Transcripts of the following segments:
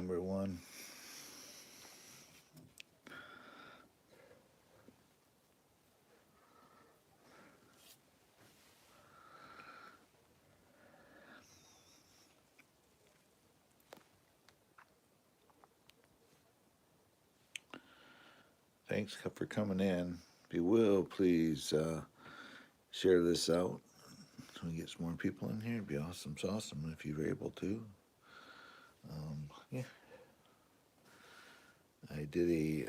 November 1. Thanks for coming in. If you will, please share this out so we get some more people in here. It'd be awesome. It's awesome if you're able to. Yeah. I did a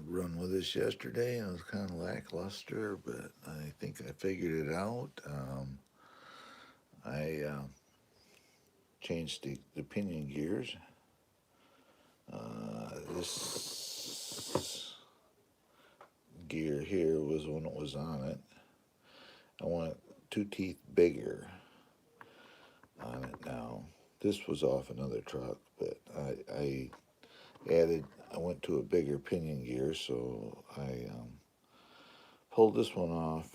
run with this yesterday, and it was kind of lackluster, but I think I figured it out. I changed the pinion gears. This gear here was when it was on it. I want 2 teeth bigger on it now. This was off another truck, but I went to a bigger pinion gear, so I pulled this one off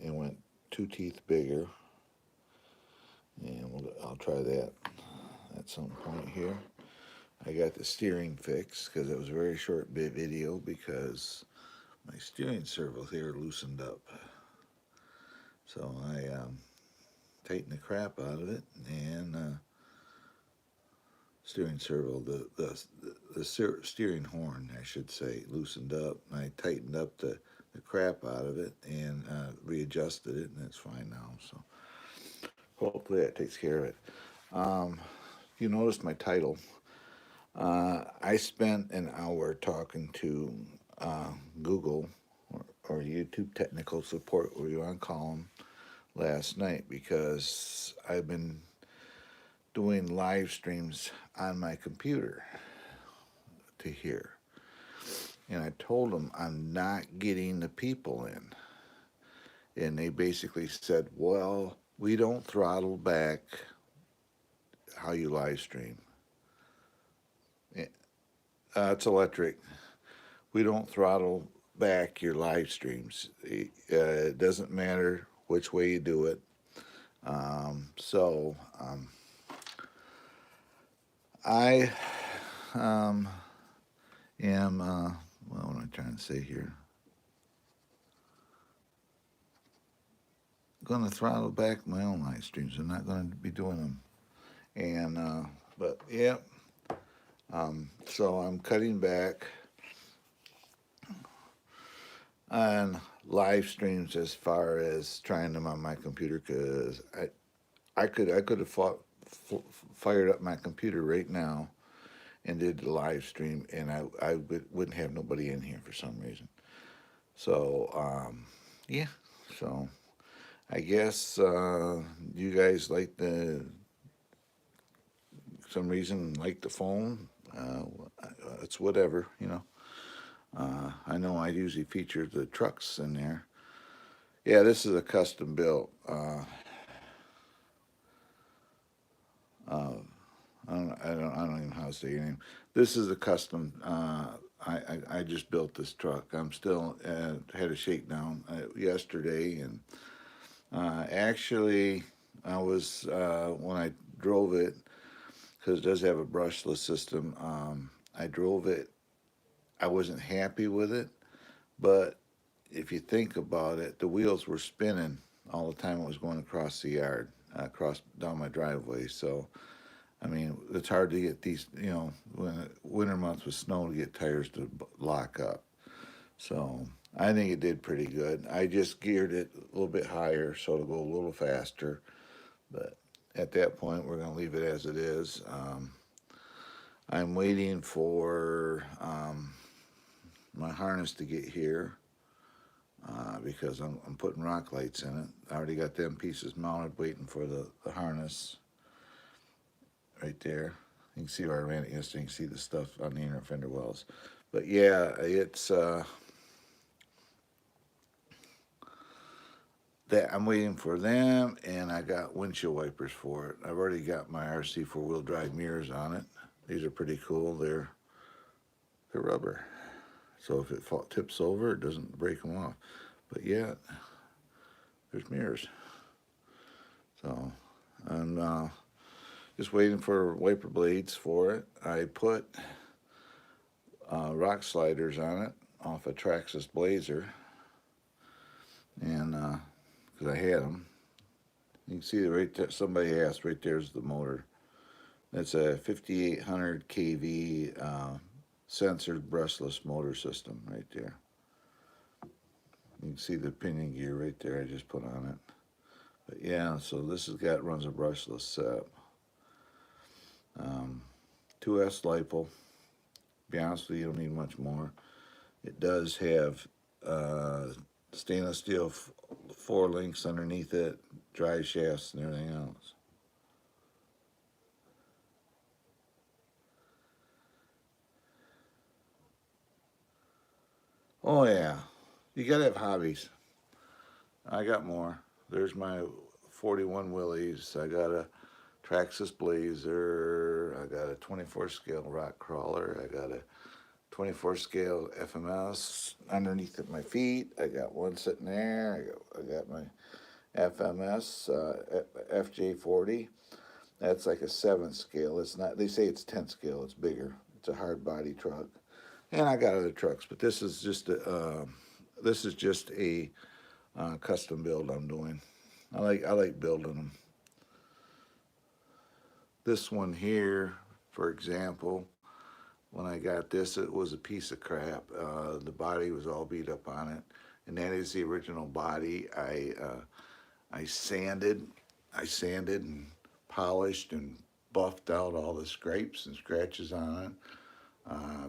and went 2 teeth bigger, and I'll try that at some point here. I got the steering fixed because it was a very short video because my steering servo here loosened up. So I tightened the crap out of it, and steering servo, the steering horn, I should say, loosened up. And I tightened up the crap out of it and readjusted it, and it's fine now. So hopefully that takes care of it. You noticed my title. I spent an hour talking to Google or YouTube technical support, where you want to call them, last night because I've been doing live streams on my computer to hear. And I told them I'm not getting the people in. And they basically said, well, we don't throttle back how you live stream. It's electric. We don't throttle back your live streams. It doesn't matter which way you do it. I am, what am I trying to say here? Going to throttle back my own live streams. I'm not going to be doing them. And, but yeah, so I'm cutting back on live streams as far as trying them on my computer, because I could have fired up my computer right now and did the live stream, and I wouldn't have nobody in here for some reason. So yeah, so I guess you guys like some reason like the phone. It's whatever, you know. I know I usually feature the trucks in there. Yeah, this is a custom built. I don't even know how to say your name. This is a custom. I just built this truck. I'm still had a shakedown yesterday, and actually I was when I drove it, because it does have a brushless system. I drove it. I wasn't happy with it, but if you think about it, the wheels were spinning all the time it was going across the yard, down my driveway. So, I mean, it's hard to get these, you know, when winter months with snow, to get tires to lock up. So I think it did pretty good. I just geared it a little bit higher so it'll go a little faster. But at that point, we're going to leave it as it is. I'm waiting for my harness to get here because I'm putting rock lights in it. I already got them pieces mounted, waiting for the harness right there. You can see where I ran it yesterday. You can see the stuff on the inner fender wells. But yeah, it's that I'm waiting for them, and I got windshield wipers for it. I've already got my RC 4-wheel drive mirrors on it. These are pretty cool. They're rubber, so if it tips over, it doesn't break them off. But yeah, there's mirrors. So I'm Just waiting for wiper blades for it. I put rock sliders on it off a Traxxas Blazer, and because I had them, you can see it right there. Somebody asked, right there's the motor. It's a 5800 kV censored brushless motor system right there. You can see the pinion gear right there I just put on it. But yeah, so this has got runs a brushless set. 2S LiPo. Be honest with you, you don't need much more. It does have stainless steel 4 links underneath it, drive shafts and everything else. Oh yeah, you gotta have hobbies. I got more. There's my 41 Willies. I got a Traxxas Blazer. I got a 24 scale rock crawler. I got a 24 scale FMS underneath at my feet. I got one sitting there. I got my FMS FJ40. That's like a 7 scale. It's not. They say it's 10 scale. It's bigger. It's a hard body truck. And I got other trucks, but this is just a custom build I'm doing. I like building them. This one here, for example, when I got this, it was a piece of crap. The body was all beat up on it, and that is the original body. I sanded, and polished and buffed out all the scrapes and scratches on it.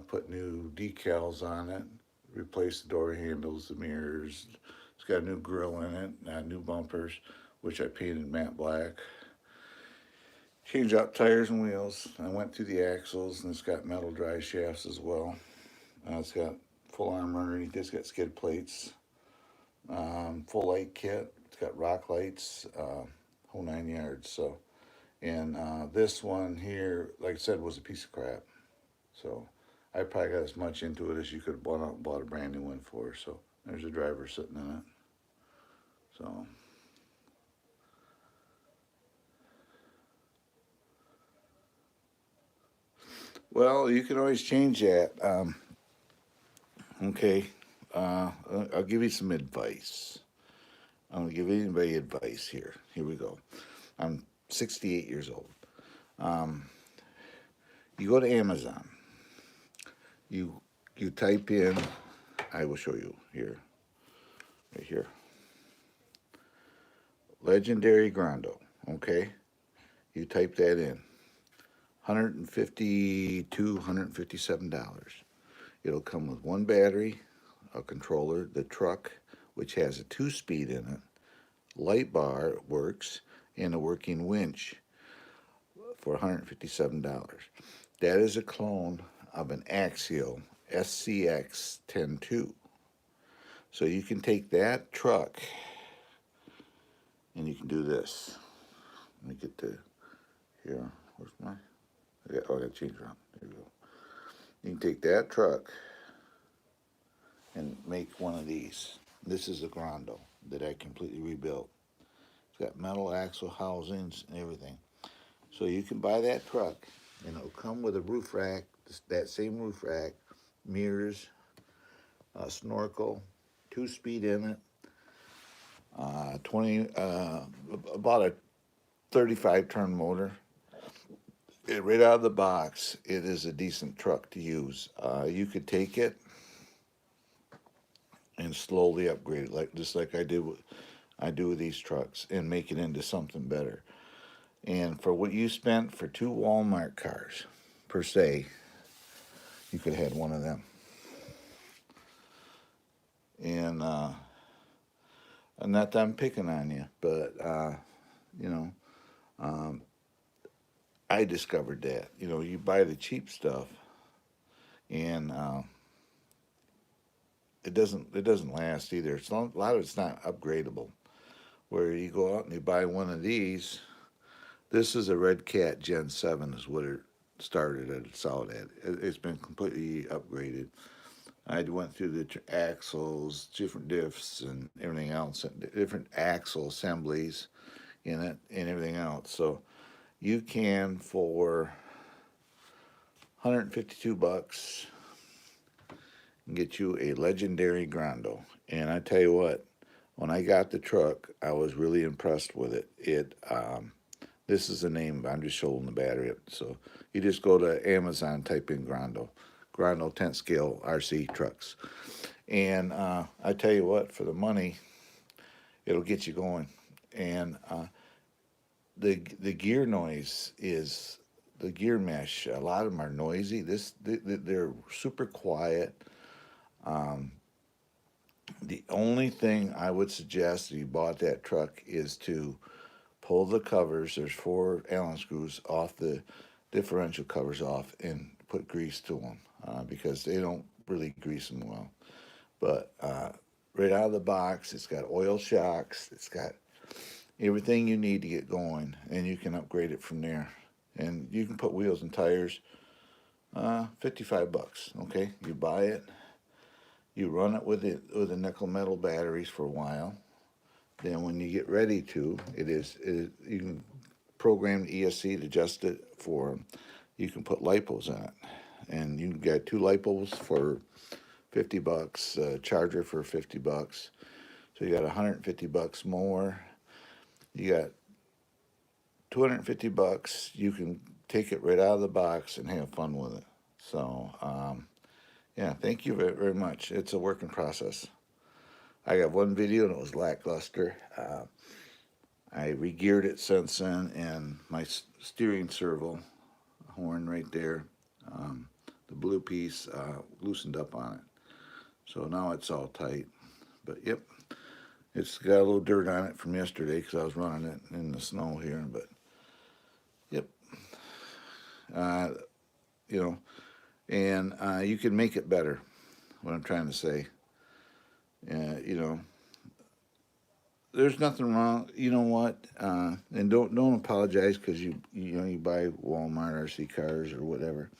Put new decals on it. Replaced the door handles, the mirrors. It's got a new grill in it, new bumpers, which I painted matte black. Changed out tires and wheels. I went through the axles, and it's got metal drive shafts as well. It's got full armor underneath. It's got skid plates, full light kit. It's got rock lights, whole 9 yards. So, and this one here, like I said, was a piece of crap. So, I probably got as much into it as you could have bought out and bought a brand new one for. So, there's a driver sitting in it. So. Well, you can always change that. Okay, I'll give you some advice. I'm gonna give anybody advice here. Here we go. I'm 68 years old. Um, you go to Amazon. You type in. I will show you here, right here. Legendary Grondo. Okay, you type that in. $157. It'll come with one battery, a controller, the truck, which has a 2-speed in it, light bar works, and a working winch for $157. That is a clone of an Axial SCX 102. So you can take that truck and you can do this. Let me get to here. Where's my? I got to change around. There we go. You can take that truck and make one of these. This is a Grondo that I completely rebuilt. It's got metal axle housings and everything. So you can buy that truck, and it'll come with a roof rack, that same roof rack, mirrors, a snorkel, 2-speed in it, 20, about a 35-turn motor. Right out of the box, it is a decent truck to use. You could take it and slowly upgrade it, just like I do with these trucks, and make it into something better. And for what you spent for 2 Walmart cars, per se, you could have had one of them. And not that I'm picking on you, but you know, I discovered that. You buy the cheap stuff, and it doesn't last either. A lot of it's not upgradable. Where you go out and you buy one of these. This is a Red Cat Gen 7 is what it started at. It's out at. It's been completely upgraded. I went through the axles, different diffs, and everything else, and different axle assemblies in it, and everything else. So you can for $152 get you a legendary Grando. And I tell you what, when I got the truck, I was really impressed with it. This is the name. I'm just holding the battery up. So you just go to Amazon, type in Grando 10th scale RC trucks, and I tell you what, for the money, it'll get you going. And the gear noise is the gear mesh. A lot of them are noisy. They're super quiet. Um, the only thing I would suggest if you bought that truck is to pull the covers. There's 4 Allen screws off the differential covers off and put grease to them because they don't really grease them well. But right out of the box, it's got oil shocks. It's got everything you need to get going, and you can upgrade it from there. And you can put wheels and tires. $55. Okay, you buy it. You run it with the nickel metal batteries for a while. Then when you get ready to, you can program the ESC to adjust it for. You can put lipos in it, and you can get 2 lipos for $50. Charger for $50. So you got $150 more. You got $250. You can take it right out of the box and have fun with it. So yeah, thank you very, very much. It's a working process. I got one video and it was lackluster. I re-geared it since then, and my steering servo horn right there, the blue piece loosened up on it. So now it's all tight. But yep, it's got a little dirt on it from yesterday because I was running it in the snow here. But yep, uh, you know, and you can make it better. What I'm trying to say, you know, there's nothing wrong. You know what? And don't apologize because you buy Walmart RC cars or whatever.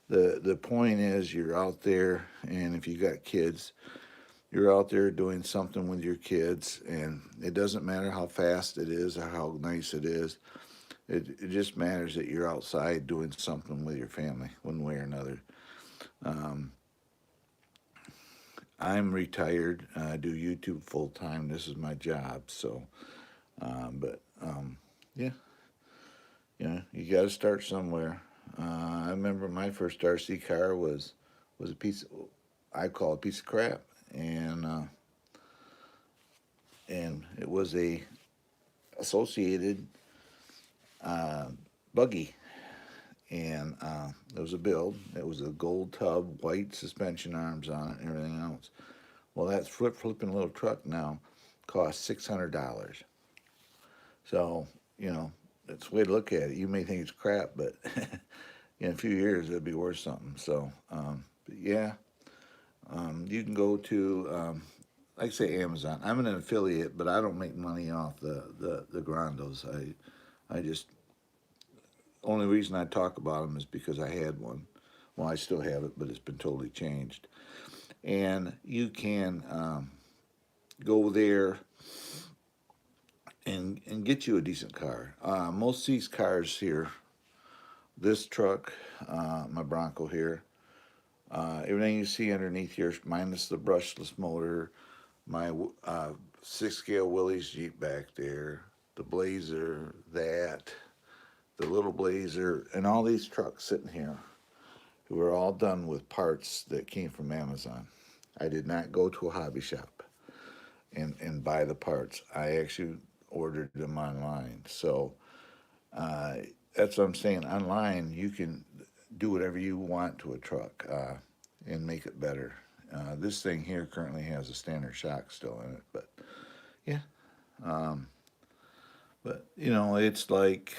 The point is you're out there, and if you got kids, you're out there doing something with your kids, and it doesn't matter how fast it is or how nice it is. It just matters that you're outside doing something with your family, one way or another. Um, I'm retired. I do YouTube full time. This is my job. So, but yeah, you got to start somewhere. I remember my first RC car was a piece. I call it a piece of crap, and it was a associated uh, buggy, and it was a build. It was a gold tub, white suspension arms on it, and everything else. Well, that flipping little truck now costs $600. So that's the way to look at it. You may think it's crap, but in a few years it'll be worth something. So, but yeah, you can go to like I say Amazon. I'm an affiliate, but I don't make money off the Grandos. I just only reason I talk about them is because I had one. Well, I still have it, but it's been totally changed. And you can go there and get you a decent car. Most of these cars here, this truck, my Bronco here, everything you see underneath here, minus the brushless motor, my 6 scale Willys Jeep back there, the Blazer, the little Blazer, and all these trucks sitting here who are all done with parts that came from Amazon. I did not go to a hobby shop and buy the parts. I actually ordered them online. So uh, that's what I'm saying. Online, you can do whatever you want to a truck and make it better. This thing here currently has a standard shock still in it, but yeah. Um, but it's like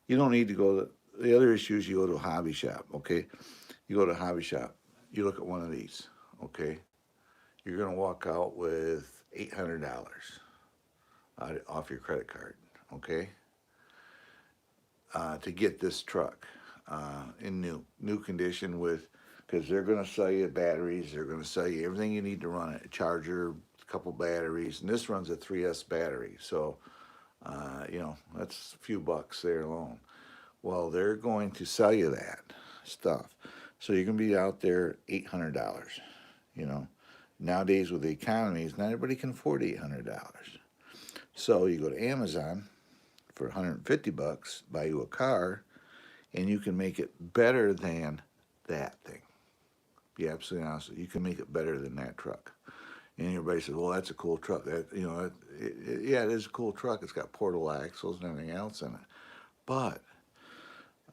you don't need to go to the other issue is you go to a hobby shop, okay? You go to a hobby shop, you look at one of these, okay? You're gonna walk out with $800 off your credit card, okay? To get this truck in new condition because they're gonna sell you batteries, they're gonna sell you everything you need to run it, a charger, a couple batteries, and this runs a 3S battery, so That's a few bucks there alone. Well, they're going to sell you that stuff. So you're going to be out there $800. You know, nowadays with the economies, not everybody can afford $800. So you go to Amazon for 150 bucks, buy you a car, and you can make it better than that thing. Be absolutely honest, you can make it better than that truck. And everybody says, "Well, that's a cool truck." Yeah, it is a cool truck. It's got portable axles and everything else in it. But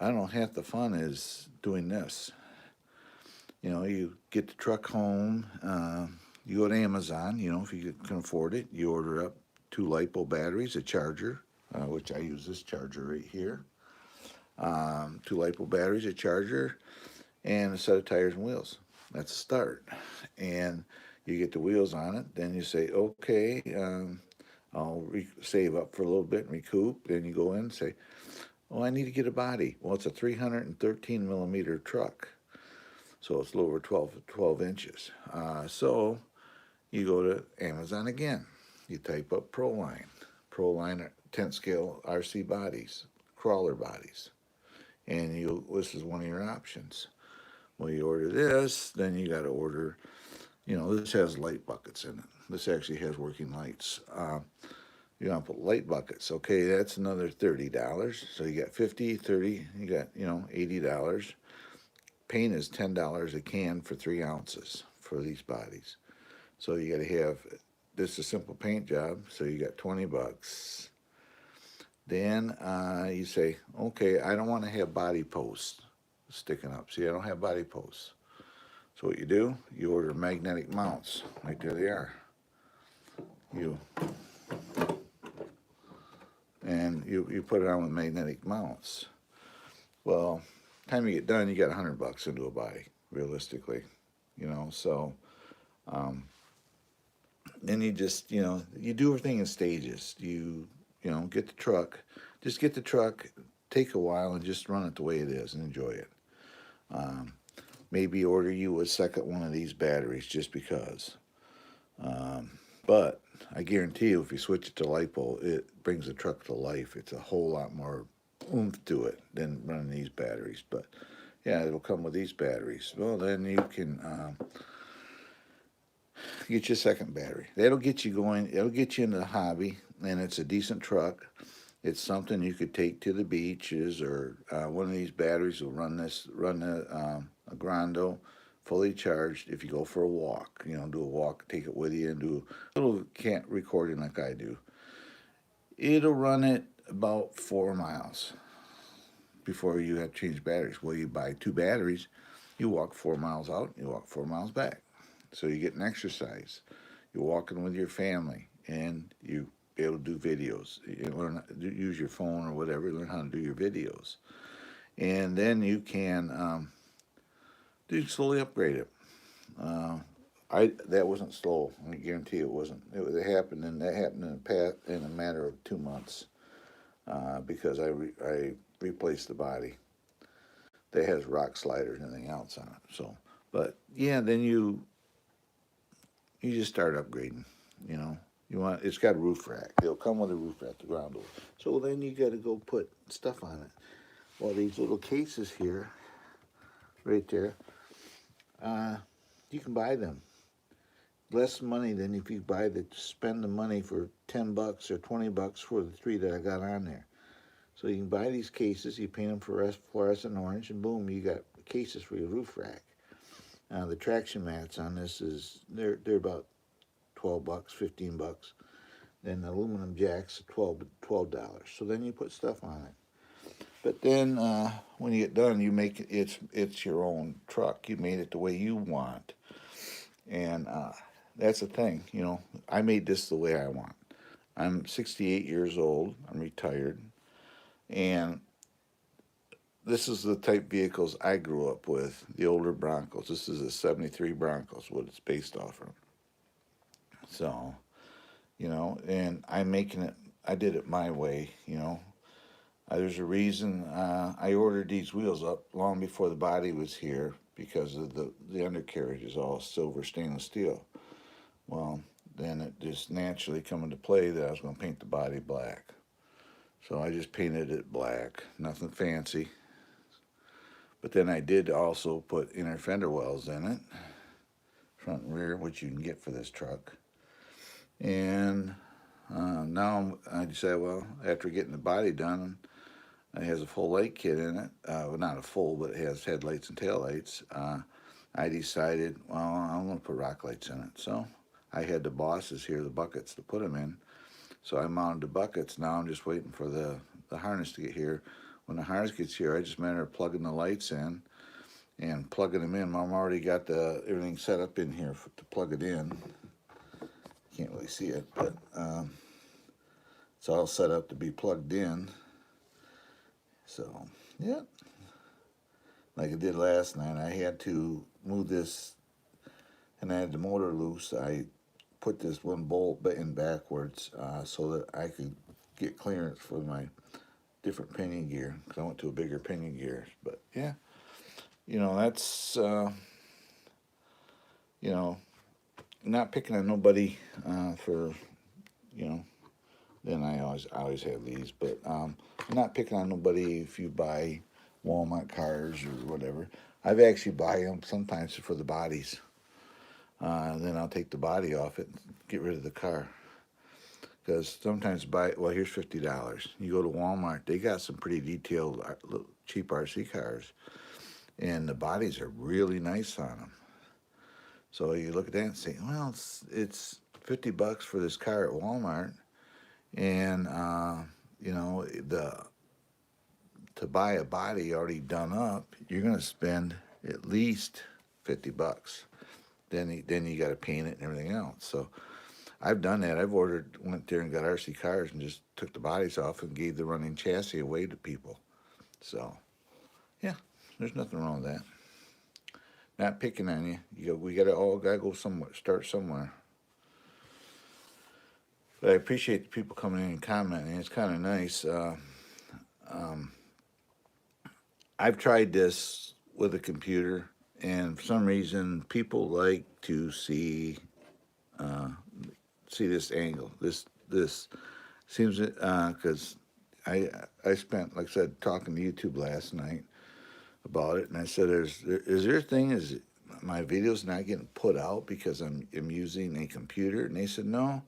I don't know. Half the fun is doing this. You get the truck home. You go to Amazon. If you can afford it, you order up 2 LiPo batteries, a charger, which I use this charger right here. 2 LiPo batteries, a charger, and a set of tires and wheels. That's a start. And you get the wheels on it. Then you say, okay, I'll save up for a little bit and recoup. Then you go in and say, oh, I need to get a body. Well, it's a 313 millimeter truck. So it's a little over 12 inches. So you go to Amazon again. You type up ProLine 10 scale RC bodies, crawler bodies. And this is one of your options. Well, you order this, then you got to order, this has light buckets in it. This actually has working lights. You want to put light buckets. Okay, that's another $30. So you got 50, 30, you got, $80. Paint is $10 a can for 3 ounces for these bodies. So you got to have this is a simple paint job. So you got 20 bucks. Then you say, okay, I don't want to have body posts sticking up. See, I don't have body posts. So what you do, you order magnetic mounts. Right there they are. You put it on with magnetic mounts. Well, time you get done, you got 100 bucks into a body, realistically. So then you just, you do everything in stages. Get the truck. Just get the truck, take a while, and just run it the way it is and enjoy it. Maybe order you a second one of these batteries just because. But I guarantee you, if you switch it to LiPo, it brings the truck to life. It's a whole lot more oomph to it than running these batteries. But yeah, it'll come with these batteries. Well, then you can get your second battery. That'll get you going. It'll get you into the hobby, and it's a decent truck. It's something you could take to the beaches, or one of these batteries will run a Grondo fully charged if you go for a walk. Do a walk, take it with you, and do a little can't recording like I do. It'll run it about 4 miles before you have to change batteries. Well, you buy 2 batteries, you walk 4 miles out, you walk 4 miles back. So you get an exercise. You're walking with your family, and you be able to do videos. You learn use your phone or whatever. Learn how to do your videos, and then you can slowly upgrade it. That wasn't slow. I guarantee it wasn't. It happened, and that happened in a matter of 2 months because I replaced the body that has rock sliders and everything else on it. So, but yeah, then you just start upgrading. It's got a roof rack. It'll come with a roof rack, the ground door. So then you got to go put stuff on it. Well, these little cases here, right there, you can buy them. Less money than if you spend the money for 10 bucks or 20 bucks for the 3 that I got on there. So you can buy these cases, you paint them fluorescent orange, and boom, you got cases for your roof rack. The traction mats on this they're about 12 bucks, 15 bucks. Then the aluminum jacks $12. So then you put stuff on it. But then when you get done, you make it's your own truck. You made it the way you want, and that's the thing. I made this the way I want. I'm 68 years old. I'm retired, and this is the type vehicles I grew up with. The older Broncos. This is a '73 Broncos. What it's based off of. So, and I'm making it. I did it my way. There's a reason I ordered these wheels up long before the body was here because of the undercarriage is all silver stainless steel. Well, then it just naturally come into play that I was going to paint the body black. So I just painted it black, nothing fancy. But then I did also put inner fender wells in it, front and rear, which you can get for this truck. And now I decided, well, after getting the body done, it has a full light kit in it. Well, not a full, but it has headlights and taillights. I decided, well, I'm going to put rock lights in it. So I had the bosses here, the buckets, to put them in. So I mounted the buckets. Now I'm just waiting for the harness to get here. When the harness gets here, I just matter of plugging the lights in and plugging them in. Mom already got everything set up in here to plug it in. Can't really see it, but it's all set up to be plugged in. So, yeah, like I did last night, I had to move this, and I had the motor loose. I put this one bolt in backwards so that I could get clearance for my different pinion gear, because I went to a bigger pinion gear. But yeah, that's you know not picking on nobody for you know. Then I always have these, but I'm not picking on nobody if you buy Walmart cars or whatever. I've actually buy them sometimes for the bodies. Then I'll take the body off it and get rid of the car. Because sometimes here's $50. You go to Walmart, they got some pretty detailed, cheap RC cars, and the bodies are really nice on them. So you look at that and say, well, it's $50 for this car at Walmart, and to buy a body already done up, you're going to spend at least $50. Then you got to paint it and everything else. So I've done that. Went there and got RC cars and just took the bodies off and gave the running chassis away to people. So yeah, there's nothing wrong with that. Not picking on you. We gotta go somewhere, start somewhere. But I appreciate the people coming in and commenting. It's kind of nice. I've tried this with a computer, and for some reason, people like to see this angle. This seems because I spent, like I said, talking to YouTube last night about it, and I said, is there a thing? Is my videos not getting put out because I'm using a computer? And they said, no,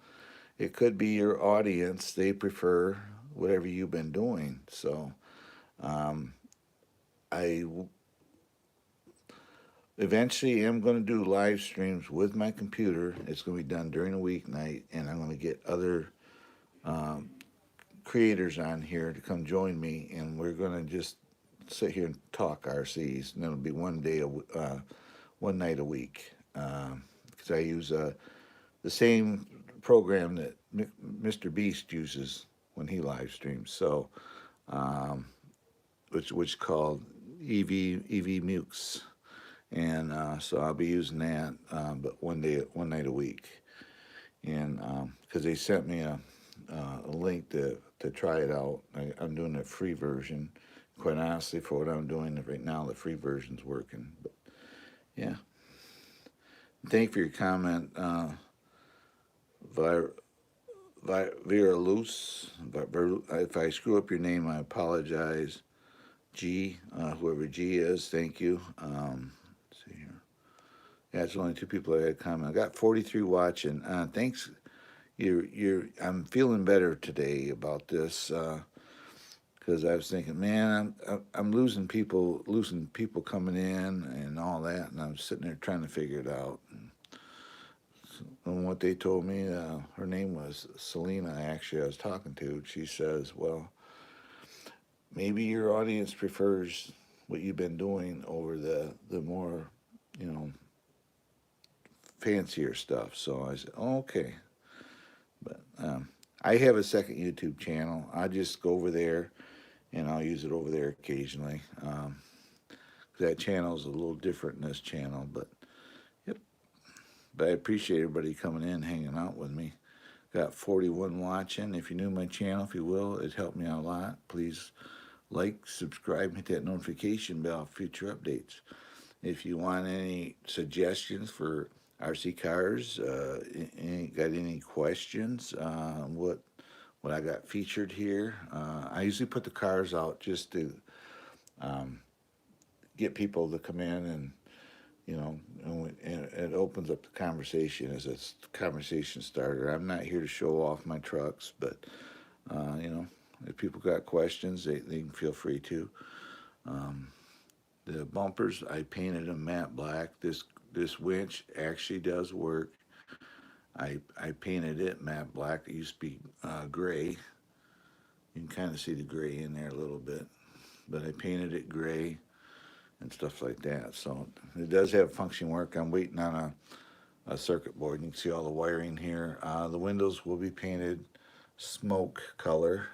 it could be your audience. They prefer whatever you've been doing. So I eventually am going to do live streams with my computer. It's going to be done during a weeknight, and I'm going to get other creators on here to come join me, and we're going to just sit here and talk RCs, and it'll be one night a week, because I use the same program that Mr. Beast uses when he live streams. So, which is called EV Mukes, and so I'll be using that, but one night a week, and because they sent me a link to try it out. I'm doing a free version. Quite honestly, for what I'm doing right now, the free version's working. But yeah, thank you for your comment, Vera Luce. If I screw up your name, I apologize. G, whoever G is, thank you. Let's see here. Yeah, it's only 2 people that had comment. I got 43 watching. Thanks. I'm feeling better today about this, because I was thinking, man, I'm losing people coming in and all that, and I'm sitting there trying to figure it out. And what they told me, her name was Selena. Actually, I was talking to. She says, well, maybe your audience prefers what you've been doing over the more, fancier stuff. So I said, oh, okay. But I have a second YouTube channel. I just go over there, and I'll use it over there occasionally. That channel is a little different than this channel, but yep. But I appreciate everybody coming in, hanging out with me. Got 41 watching. If you're new to my channel, if you will, it helped me out a lot. Please like, subscribe, hit that notification bell for future updates. If you want any suggestions for RC cars, got any questions, what what I got featured here. I usually put the cars out just to um, get people to come in and and it opens up the conversation as a conversation starter. I'm not here to show off my trucks, but if people got questions, they can feel free to. Um, the bumpers, I painted them matte black. This winch actually does work. I painted it matte black. It used to be gray. You can kind of see the gray in there a little bit, but I painted it gray and stuff like that. So it does have functioning work. I'm waiting on a circuit board. You can see all the wiring here. The windows will be painted smoke color.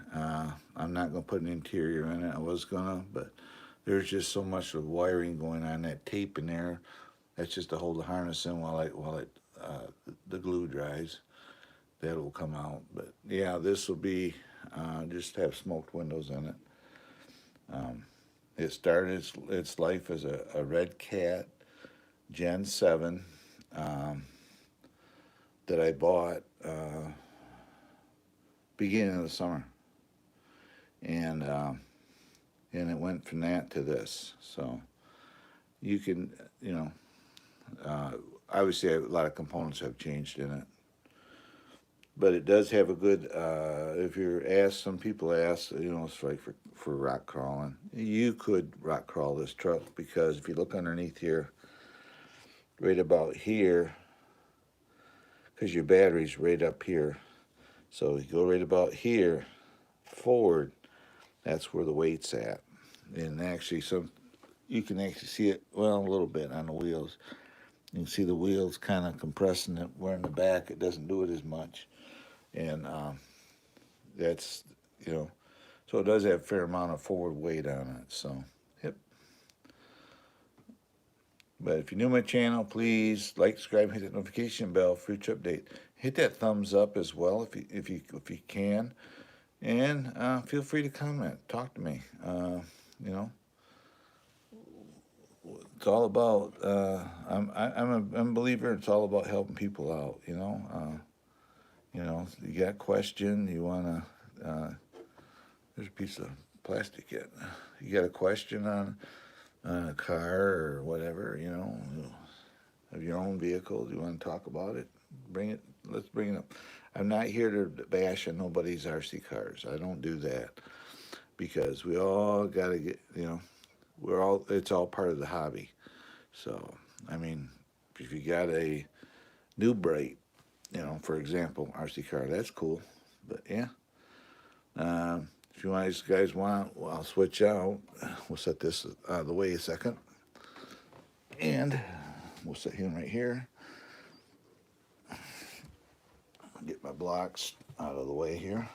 I'm not going to put an interior in it. I was going to, but there's just so much of wiring going on, that tape in there. That's just to hold the harness in while the glue dries. That will come out. But yeah, this will be just have smoked windows in it. It started its life as a Red Cat Gen 7 that I bought beginning of the summer. And it went from that to this. So you can, obviously a lot of components have changed in it. But it does have a good, if you're asked, some people ask, it's like for rock crawling. You could rock crawl this truck because if you look underneath here, right about here, because your battery's right up here. So you go right about here, forward, that's where the weight's at. And actually, you can actually see it, well, a little bit on the wheels. You can see the wheels kind of compressing it, where in the back it doesn't do it as much. And that's, so it does have a fair amount of forward weight on it. So, yep. But if you're new to my channel, please like, subscribe, hit that notification bell for each update. Hit that thumbs up as well if you can, and feel free to comment, talk to me. It's all about. I'm a believer. It's all about helping people out. You got a question, you want to, there's a piece of plastic yet. You got a question on a car or whatever, of your own vehicle, you want to talk about it, let's bring it up. I'm not here to bash on nobody's RC cars. I don't do that because we all got to get, it's all part of the hobby. So, I mean, if you got a new Bright, for example, RC car, that's cool. But yeah, if you guys want, I'll switch out. We'll set this out of the way a second. And we'll set him right here. Get my blocks out of the way here.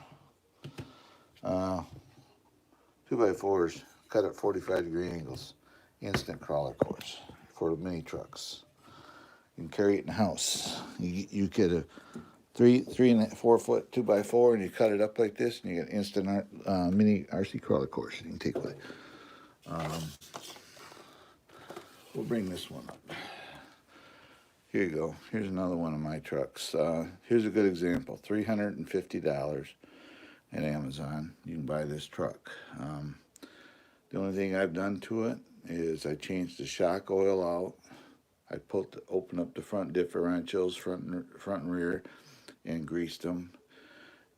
2x4s cut at 45-degree angles. Instant crawler course for the mini trucks. You can carry it in the house. You get a 3 and 4 foot 2x4, and you cut it up like this, and you get an instant mini RC crawler course you can take with it. We'll bring this one up. Here you go. Here's another one of my trucks. Here's a good example. $350 at Amazon. You can buy this truck. The only thing I've done to it is I changed the shock oil out. I opened up the front differentials, front and rear, and greased them.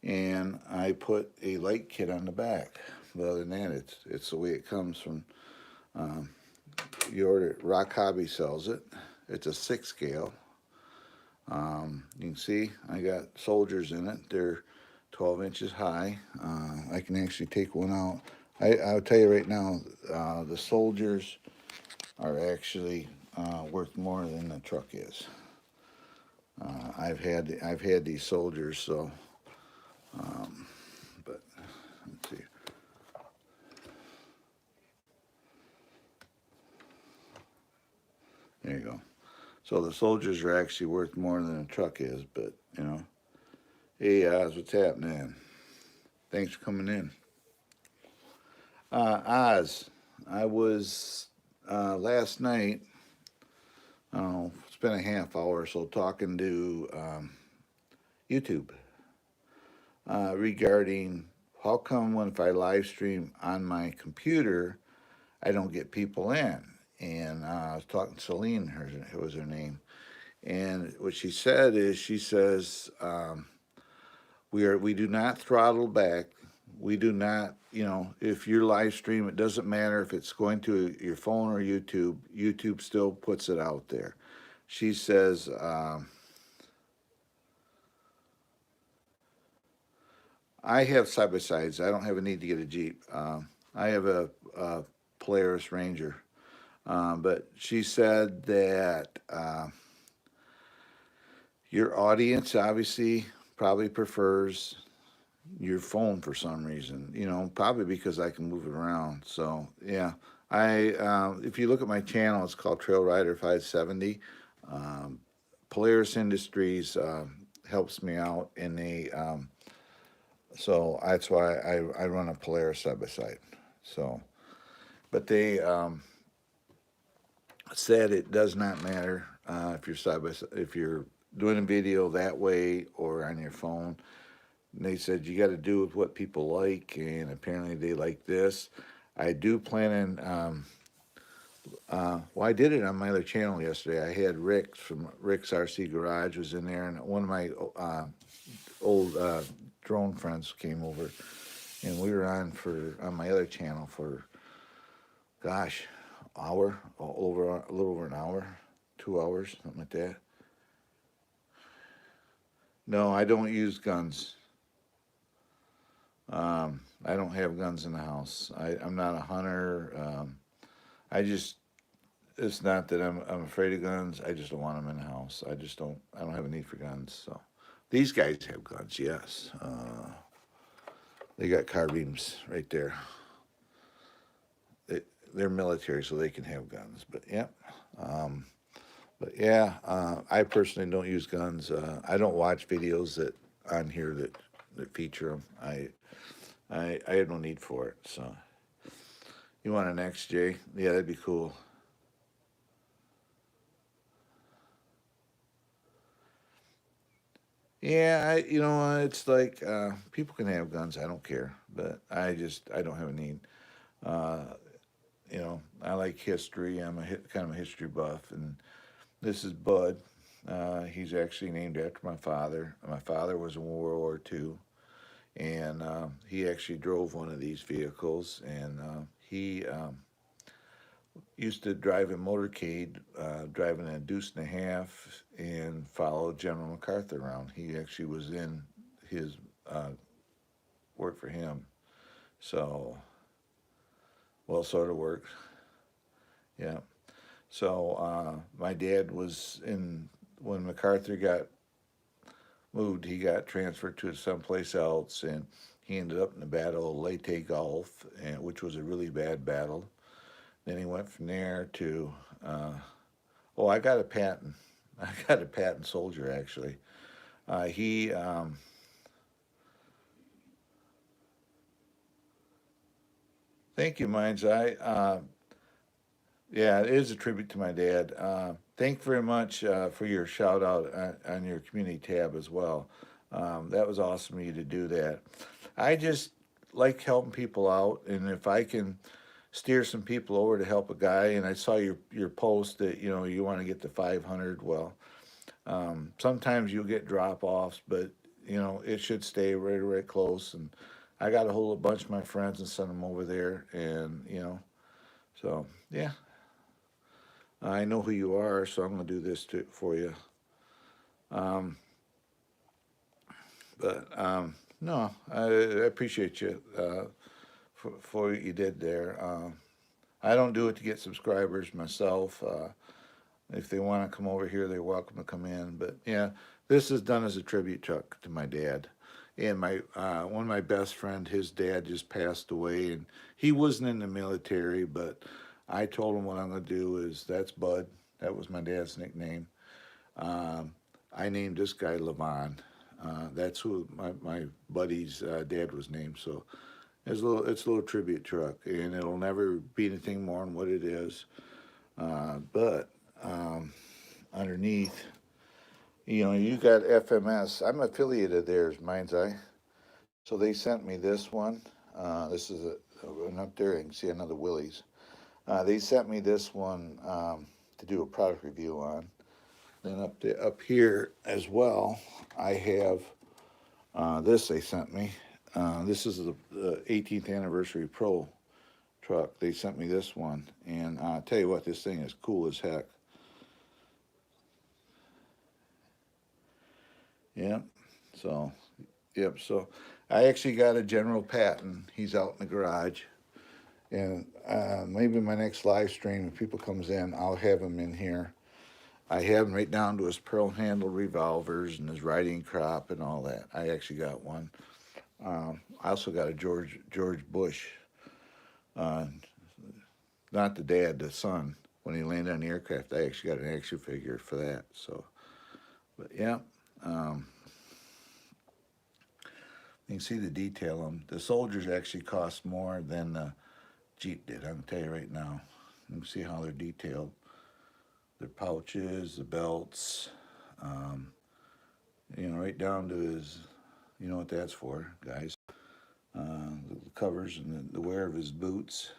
And I put a light kit on the back. But other than that, it's the way it comes from. You order it. Rock Hobby sells it. It's a 6 scale. You can see I got soldiers in it. They're 12 inches high. I can actually take one out. I'll tell you right now, the soldiers are actually worth more than the truck is. I've had these soldiers, so but let's see. There you go. So the soldiers are actually worth more than a truck is, but Hey, Oz, what's happening? Thanks for coming in. Oz, I was last night, I don't know, spent a half hour or so talking to YouTube regarding how come when if I live stream on my computer, I don't get people in. And I was talking to Celine, her was her name, and what she said is she says we do not throttle back. We do not, if you're live stream, it doesn't matter if it's going to your phone or YouTube. YouTube still puts it out there. She says, I have side by sides. I don't have a need to get a Jeep. I have a Polaris Ranger. But she said that your audience obviously probably prefers your phone for some reason. Probably because I can move it around. So yeah, if you look at my channel, it's called Trail Rider 570. Um, Polaris Industries helps me out, and so that's why I run a Polaris side by side. So, but they said it does not matter if you're side by side, if you're doing a video that way or on your phone. And they said you got to do with what people like, and apparently they like this. I do plan on. Well, I did it on my other channel yesterday. I had Rick from Rick's RC Garage was in there, and one of my old drone friends came over, and we were on my other channel for, gosh, hour, over a little over an hour, 2 hours, something like that. No, I don't use guns. I don't have guns in the house. I'm not a hunter. I just, it's not that I'm afraid of guns. I just don't want them in the house. I don't have a need for guns. So these guys have guns, yes. They got carbines right there. They're military, so they can have guns. But yeah, but yeah, I personally don't use guns. I don't watch videos that on here that feature them. I have no need for it. So you want an XJ? Yeah, that'd be cool. Yeah, it's like people can have guns. I don't care, but I don't have a need. Uh, I like history. I'm kind of a history buff, and this is Bud. He's actually named after my father. My father was in World War II, and he actually drove one of these vehicles, and he used to drive a motorcade, driving a deuce and a half, and follow General MacArthur around. He actually was in his work for him. So, well, sort of worked. Yeah. So my dad was in when MacArthur got moved. He got transferred to someplace else, and he ended up in the Battle of Leyte Gulf, which was a really bad battle. Then he went from there to oh, I got a patent. I got a patent soldier actually. He Thank you, Mind's Eye. Yeah, it is a tribute to my dad. Thank you very much for your shout out on your community tab as well. That was awesome of you to do that. I just like helping people out, and if I can steer some people over to help a guy, and I saw your post that you want to get to 500. Well, sometimes you'll get drop offs, but it should stay right close. And I got a hold of a bunch of my friends and sent them over there, and so yeah, I know who you are, so I'm going to do this for you. Um, but no, I appreciate you for what you did there. I don't do it to get subscribers myself. If they want to come over here, they're welcome to come in. But yeah, this is done as a tribute truck to my dad. And my one of my best friend, his dad just passed away, and he wasn't in the military. But I told him what I'm going to do is that's Bud. That was my dad's nickname. Um, I named this guy Levon. That's who my buddy's dad was named. So it's a little tribute truck, and it'll never be anything more than what it is. But underneath, you got FMS. I'm affiliated theirs, Mind's Eye. So they sent me this one. This is and up there you can see another Willys. They sent me this one to do a product review on. Then up here as well, I have this they sent me. This is the 18th anniversary Pro truck. They sent me this one, and I'll tell you what, this thing is cool as heck. Yep. So, yep. So, I actually got a General Patton. He's out in the garage, and maybe my next live stream, if people comes in, I'll have him in here. I have him right down to his pearl handle revolvers and his riding crop and all that. I actually got one. I also got a George Bush, uh, not the dad, the son. When he landed on the aircraft, I actually got an action figure for that. So, but yeah, um, you can see the detail on them. The soldiers actually cost more than the Jeep did. I can tell you right now. You can see how they're detailed. Their pouches, the belts, um, right down to his, you know what that's for, guys. The covers and the wear of his boots.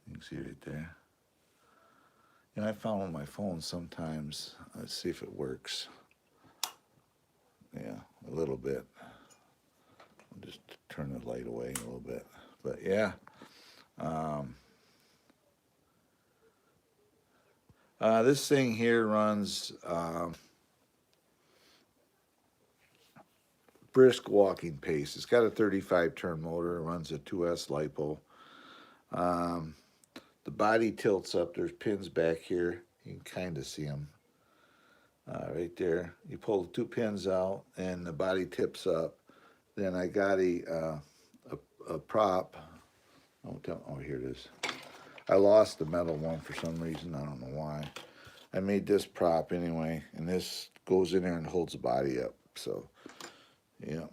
You can see right there. I found on my phone sometimes. Let's see if it works. Yeah, a little bit. I'll just turn the light away a little bit. But yeah. Um, this thing here runs brisk walking pace. It's got a 35 turn motor. It runs a 2S LiPo. Um, the body tilts up. There's pins back here. You can kind of see them right there. You pull the two pins out and the body tips up. Then I got a prop. Oh, here it is. I lost the metal one for some reason. I don't know why. I made this prop anyway, and this goes in there and holds the body up. So, yeah.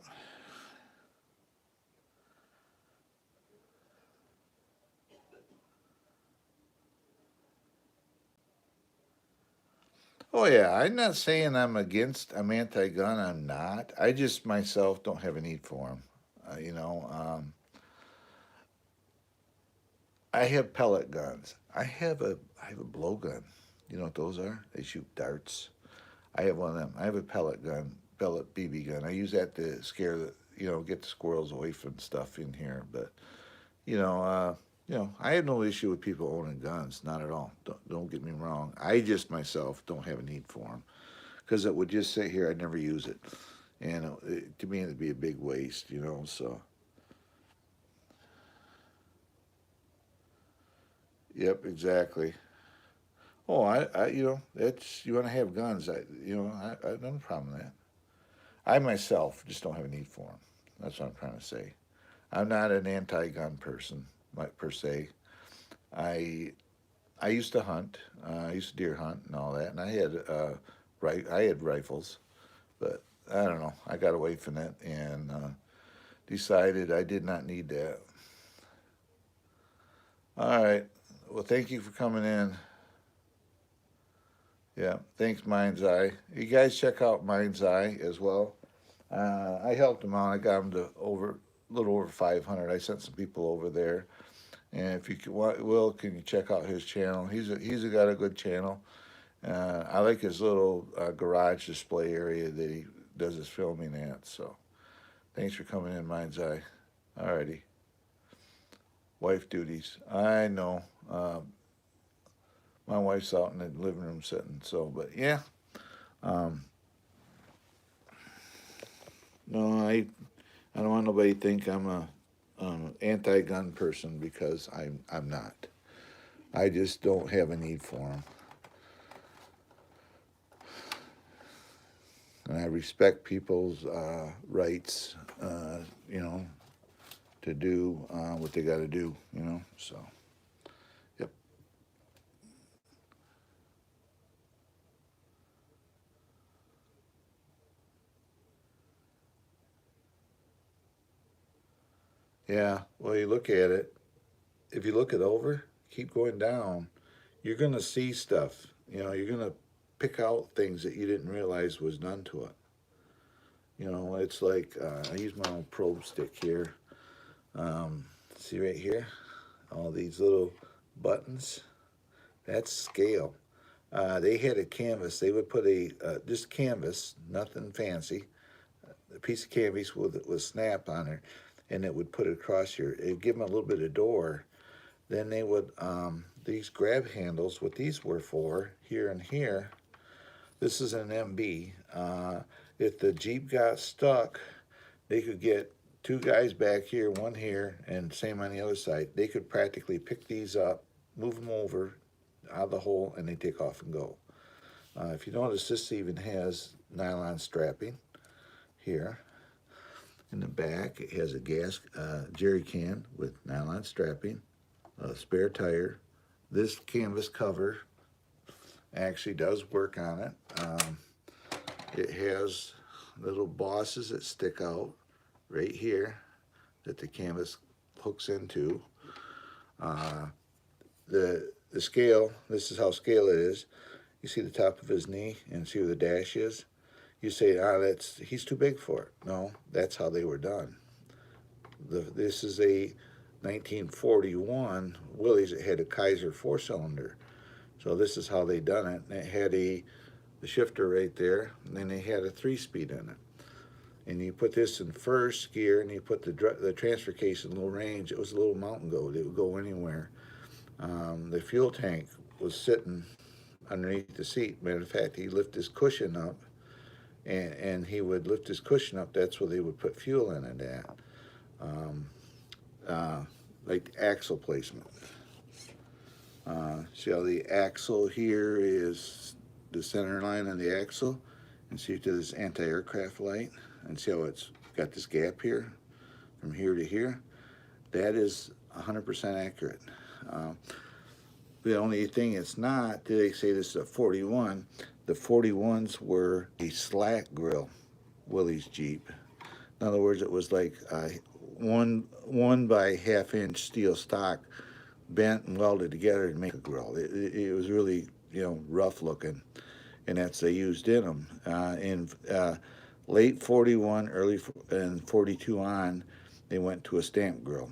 Oh yeah, I'm not saying I'm anti-gun. I'm not. I just myself don't have a need for them. I have pellet guns. I have a blowgun. You know what those are? They shoot darts. I have one of them. I have a pellet gun, pellet BB gun. I use that to scare get the squirrels away from stuff in here. But you know, uh, I have no issue with people owning guns. Not at all. Don't get me wrong. I just myself don't have a need for them because it would just sit here. I'd never use it, and to me it'd be a big waste. So yep, exactly. Oh, that's you want to have guns. I have no problem with that. I myself just don't have a need for them. That's what I'm trying to say. I'm not an anti-gun person, per se. I I used to hunt. I used to deer hunt and all that, and I had rifles, but I don't know. I got away from it and decided I did not need that. All right. Well, thank you for coming in. Yeah, thanks, Mind's Eye. You guys check out Mind's Eye as well. I helped him out. I got him to a little over 500. I sent some people over there, and if you can you check out his channel? He's got a good channel. I like his little garage display area that he does his filming at. So thanks for coming in, Mind's Eye. Alrighty, wife duties. I know. My wife's out in the living room sitting. So, but yeah. Um, no, I don't want nobody to think I'm a anti-gun person because I'm not. I just don't have a need for them, and I respect people's rights. You know, to do what they got to do. So yep. Yeah. Well, you look at it. If you look it over, keep going down, you're gonna see stuff. You're gonna pick out things that you didn't realize was done to it. You know, it's like I use my own probe stick here. See right here, all these little buttons. That's scale. They had a canvas. They would put a just canvas, nothing fancy, a piece of canvas with snap on it, and it would put it across here. It'd give them a little bit of door. Then they would these grab handles. What these were for here and here. This is an MB. If the Jeep got stuck, they could get two guys back here, one here, and same on the other side. They could practically pick these up, move them over out of the hole, and they take off and go. If you notice, this even has nylon strapping here. In the back, it has a gas jerry can with nylon strapping, a spare tire. This canvas cover actually does work on it. It has little bosses that stick out right here that the canvas hooks into. The scale, this is how scale it is. You see the top of his knee and see where the dash is? You say, he's too big for it. No, that's how they were done. This is a 1941 Willys that had a Kaiser 4-cylinder. So this is how they done it. And it had the shifter right there, and then they had a 3-speed in it. And you put this in first gear, and you put the transfer case in low range. It was a little mountain goat. It would go anywhere. The fuel tank was sitting underneath the seat. Matter of fact, he lifted his cushion up, and he would lift his cushion up. That's where they would put fuel in it at. Like axle placement. See how the axle here is the center line on the axle, and see to this anti-aircraft light, and see how it's got this gap here from here to here. That is 100% accurate. The only thing it's not, they say this is a 41. The 41s were a slack grill Willys Jeep. In other words, it was like one by half-inch steel stock bent and welded together to make a grill. It was really, rough looking, and that's they used in them. In late 41, early and 42 on, they went to a stamp grill.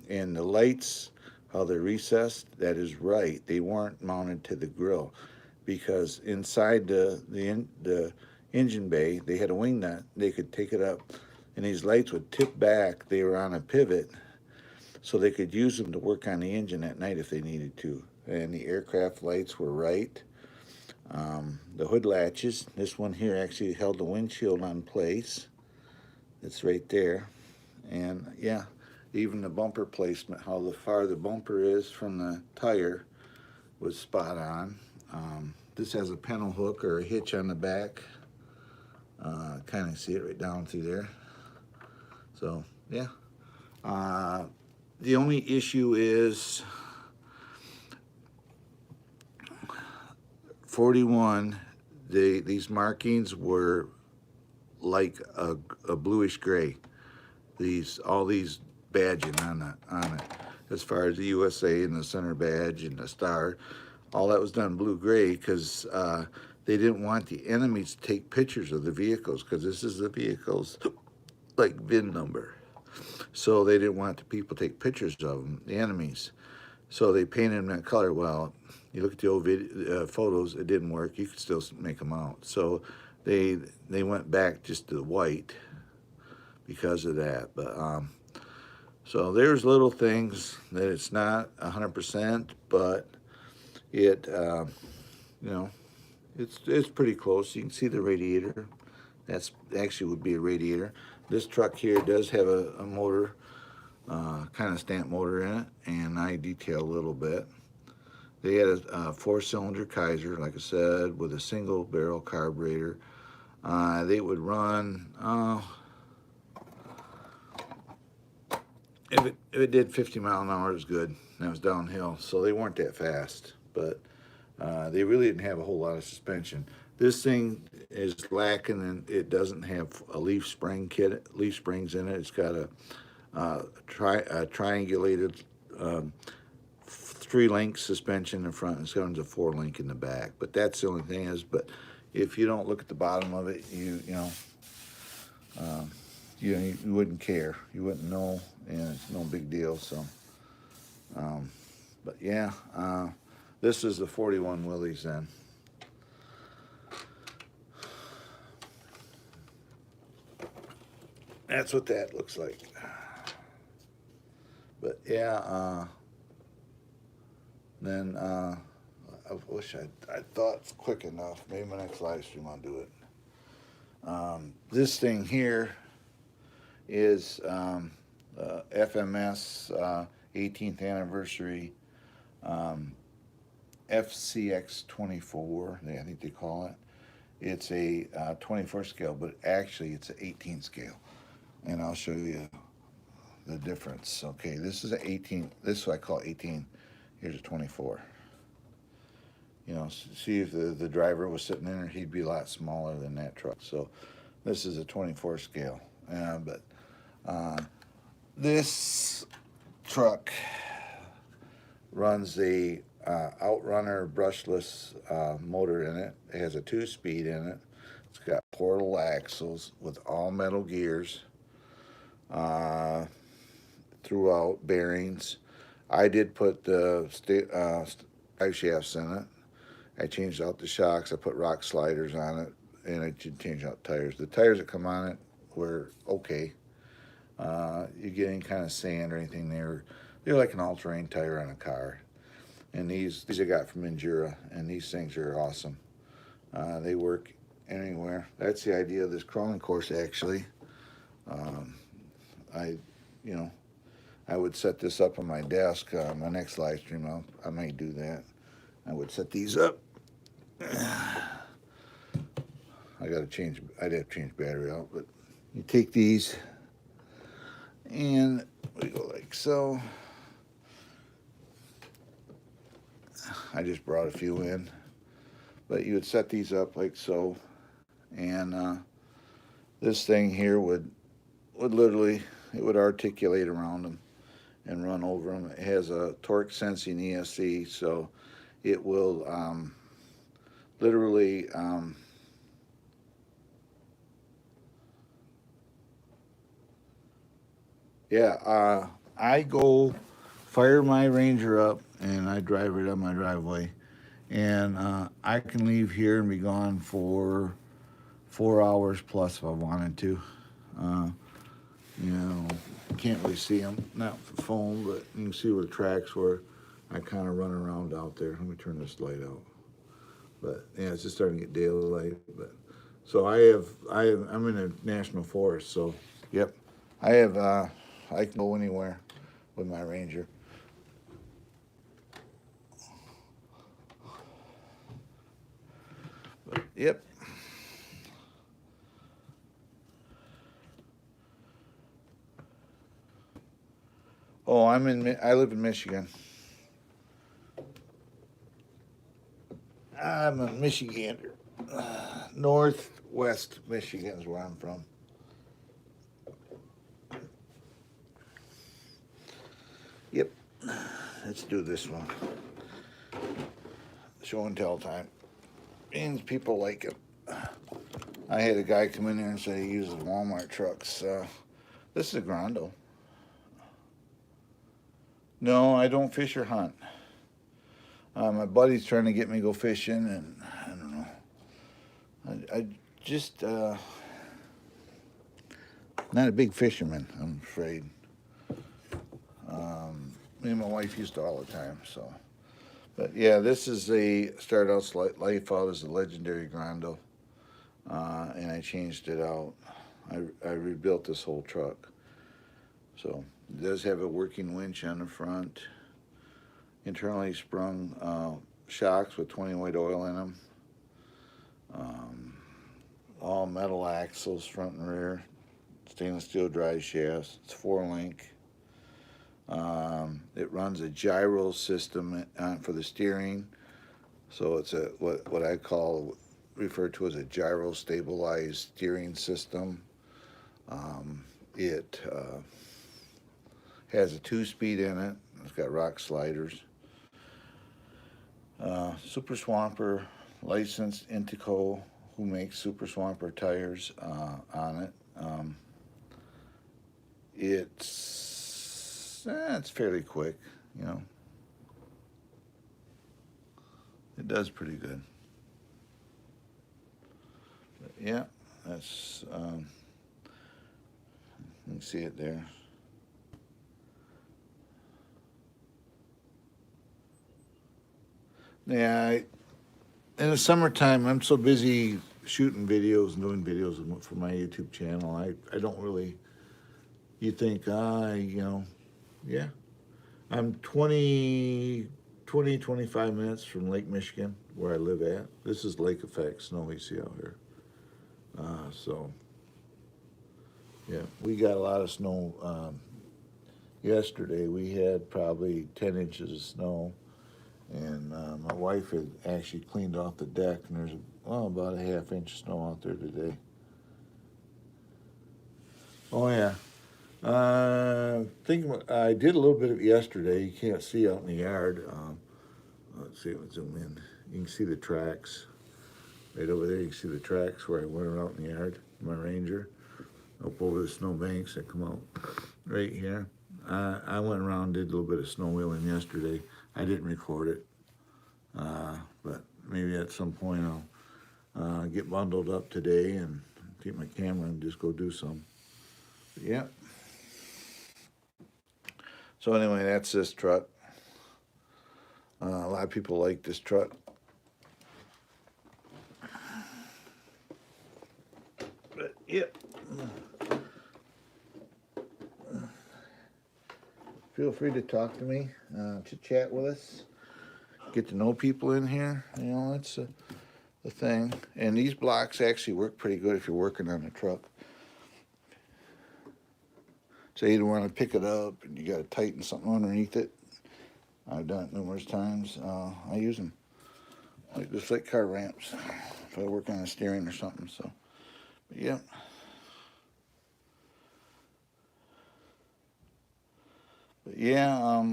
And the lights, how they're recessed, that is right. They weren't mounted to the grill because inside the engine bay, they had a wing nut. They could take it up, and these lights would tip back. They were on a pivot, so they could use them to work on the engine at night if they needed to. And the aircraft lights were right. The hood latches, this one here actually held the windshield on place. It's right there. And yeah, even the bumper placement, how far the bumper is from the tire was spot on. This has a panel hook or a hitch on the back. Kind of see it right down through there. So yeah. The only issue is 41, these markings were like a bluish gray. All these badging on it. As far as the USA and the center badge and the star, all that was done blue-gray because they didn't want the enemies to take pictures of the vehicles because this is the vehicle's like VIN number. So they didn't want the people to take pictures of them, the enemies. So they painted them that color. Well, you look at the old photos, it didn't work. You could still make them out. So they went back just to the white because of that. But so there's little things that it's not 100%, but it it's pretty close. You can see the radiator. That's actually would be a radiator. This truck here does have a motor, kind of stamp motor in it, and I detail a little bit. They had a 4-cylinder Kaiser, like I said, with a single barrel carburetor. They would run, if it did 50 miles an hour, it was good. That was downhill, so they weren't that fast, but they really didn't have a whole lot of suspension. This thing is lacking, and it doesn't have a leaf springs in it. It's got a triangulated 3-link suspension in the front and runs a 4-link in the back. But that's the only thing is, but if you don't look at the bottom of it, you wouldn't care. You wouldn't know, and it's no big deal. So, but yeah, this is the 41 Willys then. That's what that looks like. But yeah, then I wish I thought it's quick enough. Maybe my next live stream I'll do it. This thing here is FMS 18th anniversary FCX 24. I think they call it. It's a 24 scale, but actually it's an 18 scale, and I'll show you the difference. Okay, this is an 18. This is what I call 18. Here's a 24. You know, see if the driver was sitting in there, he'd be a lot smaller than that truck. So this is a 24 scale. But this truck runs the Outrunner brushless motor in it. It has a 2-speed in it. It's got portal axles with all metal gears throughout, bearings. I did put the drive shafts in it. I changed out the shocks. I put rock sliders on it, and I did change out tires. The tires that come on it were okay. You get any kind of sand or anything there. They're like an all-terrain tire on a car. And these I got from Endura, and these things are awesome. They work anywhere. That's the idea of this crawling course, actually. I would set this up on my desk. My next live stream, I might do that. I would set these up. I'd have to change battery out, but you take these and we go like so. I just brought a few in, but you would set these up like so, and this thing here would literally, it would articulate around them and run over them. It has a torque sensing ESC, so it will literally I go fire my Ranger up and I drive it on my driveway, and I can leave here and be gone for 4 hours plus if I wanted to. Can't really see them, not for phone, but you can see where the tracks were. I kind of run around out there. Let me turn this light out. But yeah, it's just starting to get daylight. But so I'm in a national forest, so yep, I can go anywhere with my Ranger. But, yep. Oh, I live in Michigan. I'm a Michigander. Northwest Michigan is where I'm from. Yep. Let's do this one. Show and tell time. Means people like it. I had a guy come in there and say he uses Walmart trucks. This is a Grondo. No, I don't fish or hunt. My buddy's trying to get me to go fishing, and I don't know. I just not a big fisherman, I'm afraid. Me and my wife used to all the time, so. But yeah, this is started out life out as a legendary Grondo, and I changed it out. I rebuilt this whole truck. So it does have a working winch on the front. Internally sprung shocks with 20 weight oil in them. All metal axles, front and rear. Stainless steel drive shafts. It's 4-link. It runs a gyro system for the steering. So it's what I refer to as a gyro stabilized steering system. It has a 2-speed in it. It's got rock sliders. Super Swamper, licensed Intico, who makes Super Swamper tires on it. It's fairly quick, you know. It does pretty good. But yeah, that's you can see it there. Yeah, in the summertime, I'm so busy shooting videos and doing videos for my YouTube channel. I don't really. You think, yeah. I'm 25 minutes from Lake Michigan, where I live at. This is lake effect snow we see out here. So, yeah, we got a lot of snow. Yesterday, we had probably 10 inches of snow. And my wife had actually cleaned off the deck, and there's about a ½ inch of snow out there today. Oh yeah, I did a little bit of it yesterday. You can't see out in the yard. Let's see if we zoom in. You can see the tracks right over there. You can see the tracks where I went out in the yard. My Ranger up over the snow banks that come out right here. I went around and did a little bit of snow wheeling yesterday. I didn't record it, but maybe at some point I'll get bundled up today and take my camera and just go do some. But yeah. So anyway, that's this truck. A lot of people like this truck. But yep. Feel free to talk to me, to chat with us, get to know people in here. You know, that's the thing. And these blocks actually work pretty good if you're working on a truck. Say you don't want to pick it up and you got to tighten something underneath it. I've done it numerous times. I use them just like car ramps if I work on a steering or something. So, but yeah. But yeah,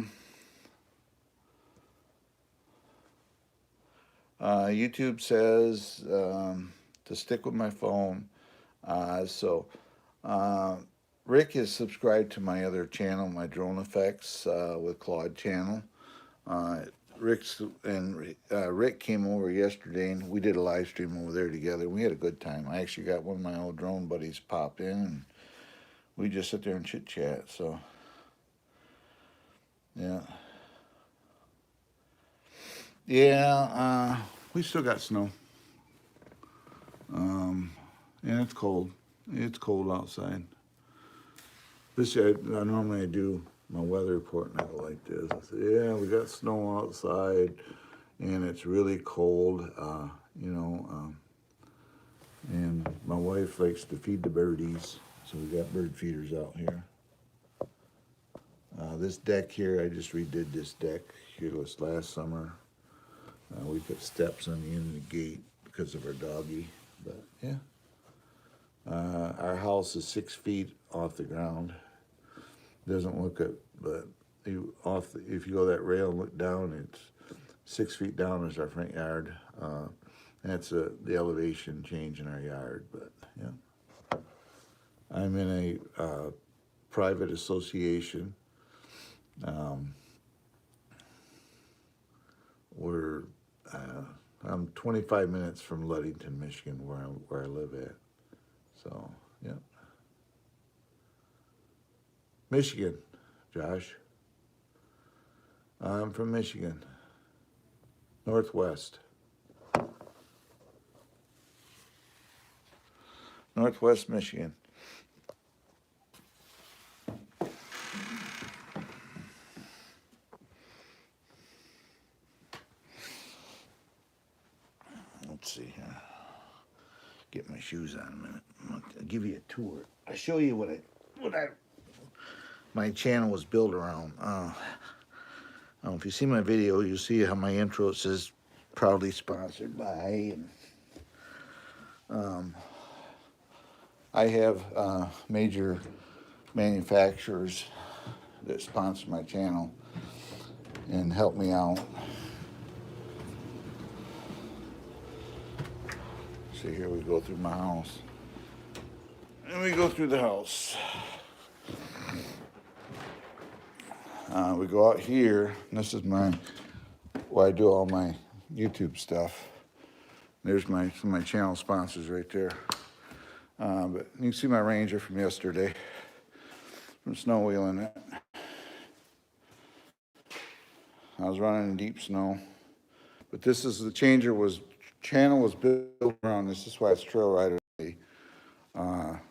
YouTube says to stick with my phone. So Rick is subscribed to my other channel, my Drone Effects with Claude channel. Rick came over yesterday and we did a live stream over there together. We had a good time. I actually got one of my old drone buddies pop in and we just sit there and chit chat. So yeah. Yeah, we still got snow. Yeah, it's cold. It's cold outside. This year, normally I do my weather report and I go like this. I say, yeah, we got snow outside and it's really cold, and my wife likes to feed the birdies, so we got bird feeders out here. This deck here, I just redid this deck here this last summer. We put steps on the end of the gate because of our doggy, but yeah. Our house is 6 feet off the ground. Doesn't look it, but if you go that rail and look down, it's 6 feet down is our front yard. That's the elevation change in our yard, but yeah. I'm in a private association. I'm 25 minutes from Ludington, Michigan, where I live at. So, yeah. Michigan, Josh. I'm from Michigan. Northwest. Northwest Michigan. Let's see here. Get my shoes on a minute. I'll give you a tour. I'll show you what my channel was built around. If you see my video, you'll see how my intro says proudly sponsored by. And, I have major manufacturers that sponsor my channel and help me out. See, here we go through my house. And we go through the house. We go out here, and this is where I do all my YouTube stuff. There's some of my channel sponsors right there. But you can see my Ranger from yesterday, from snow wheeling it. I was running in deep snow. But this is the channel was built around this. This is why it's trail rider.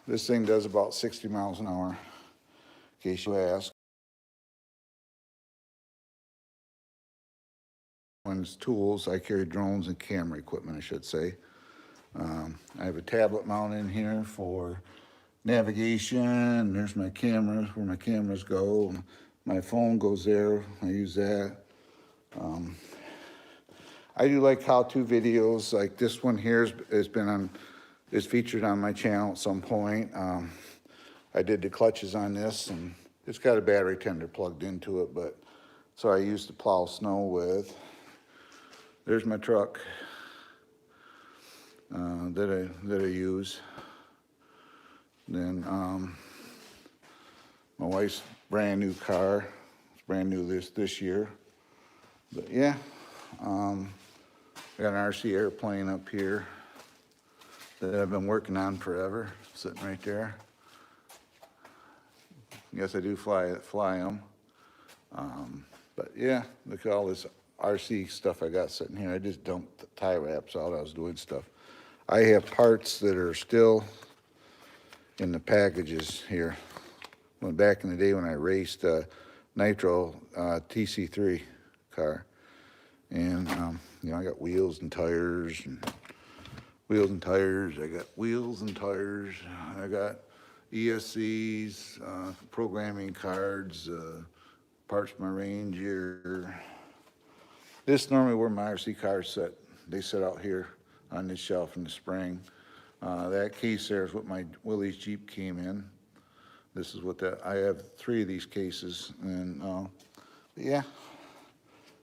This thing does about 60 miles an hour, in case you ask. When it's tools, I carry drones and camera equipment, I should say. I have a tablet mount in here for navigation. There's my cameras, where my cameras go. My phone goes there. I use that. I do like how-to videos. Like this one here is featured on my channel at some point. I did the clutches on this, and it's got a battery tender plugged into it, but so I used to plow snow with. There's my truck that I use. Then my wife's brand new car. It's brand new this year. But yeah, I got an RC airplane up here that I've been working on forever, sitting right there. Yes, I do fly them. But yeah, look at all this RC stuff I got sitting here. I just dumped the tie wraps out. I was doing stuff. I have parts that are still in the packages here. Went back in the day when I raced Nitro TC3 car. And, you know, I got wheels and tires and wheels and tires. I got wheels and tires. I got ESCs, programming cards, parts for my Ranger. This is normally where my RC cars sit. They sit out here on this shelf in the spring. That case there is what my Willie's Jeep came in. This is what I have 3 of these cases, and yeah.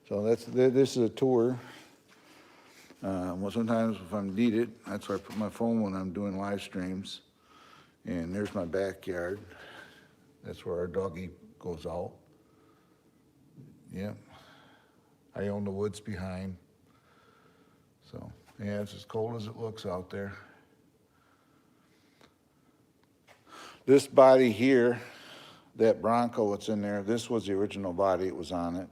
So this is a tour. Well, sometimes if I'm needed, that's where I put my phone when I'm doing live streams. And there's my backyard. That's where our doggy goes out. Yep. I own the woods behind. So, yeah, it's as cold as it looks out there. This body here, that Bronco that's in there, this was the original body. It was on it.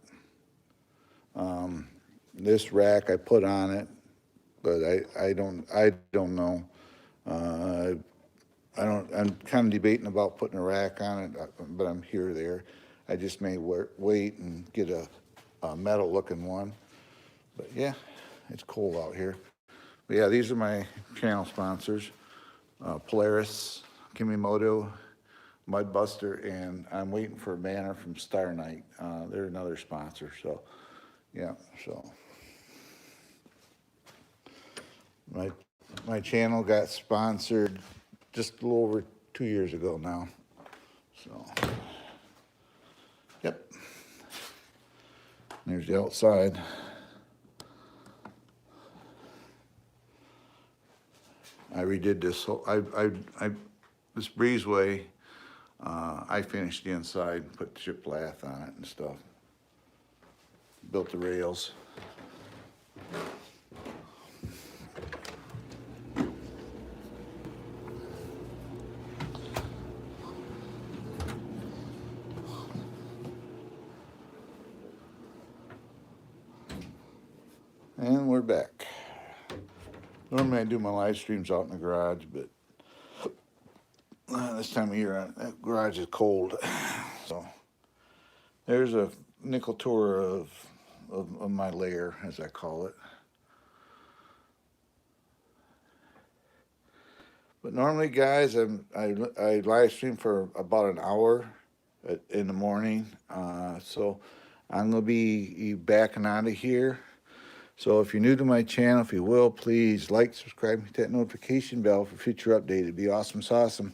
This rack I put on it, but I don't know. I'm kind of debating about putting a rack on it, but I'm here or there. I just may wait and get a metal looking one. But yeah, it's cold out here. But yeah, these are my channel sponsors. Polaris, Kimimoto, Mudbuster, and I'm waiting for a banner from Star Night. They're another sponsor, so yeah, so. My channel got sponsored just a little over 2 years ago now. So, yep. There's the outside. I redid this whole, this breezeway, I finished the inside, put shiplap on it and stuff. Built the rails. And we're back. Normally I do my live streams out in the garage, but this time of year, that garage is cold. So there's a nickel tour of my lair, as I call it. But normally, guys, I live stream for about an hour in the morning. So I'm going to be backing out of here. So if you're new to my channel, if you will, please like, subscribe, hit that notification bell for future updates. It'd be awesome sauceum.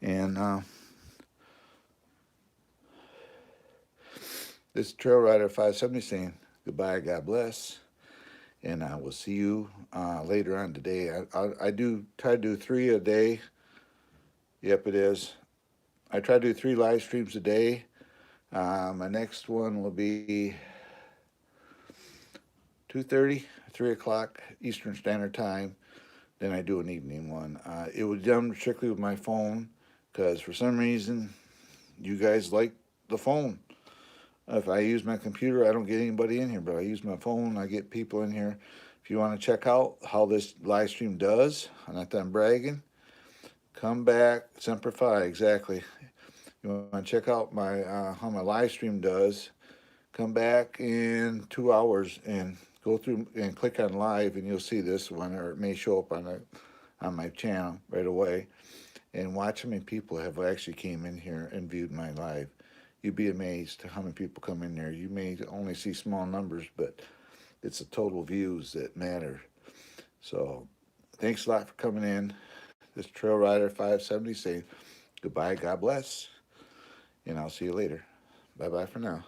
And this is Trail Rider 570 saying goodbye, God bless. And I will see you later on today. I do try to do 3 a day. Yep, it is. I try to do 3 live streams a day. My next one will be 2:30, 3 o'clock Eastern Standard Time. Then I do an evening one. It was done strictly with my phone because for some reason you guys like the phone. If I use my computer, I don't get anybody in here, but I use my phone, I get people in here. If you want to check out how this live stream does, not that I'm bragging, come back, Semper Fi, exactly. You want to check out my how my live stream does, come back in 2 hours and go through and click on live, and you'll see this one, or it may show up on my channel right away. And watch how many people have actually came in here and viewed my live. You'd be amazed how many people come in there. You may only see small numbers, but it's the total views that matter. So thanks a lot for coming in. This Trail Rider 570 saying goodbye, God bless, and I'll see you later. Bye bye for now.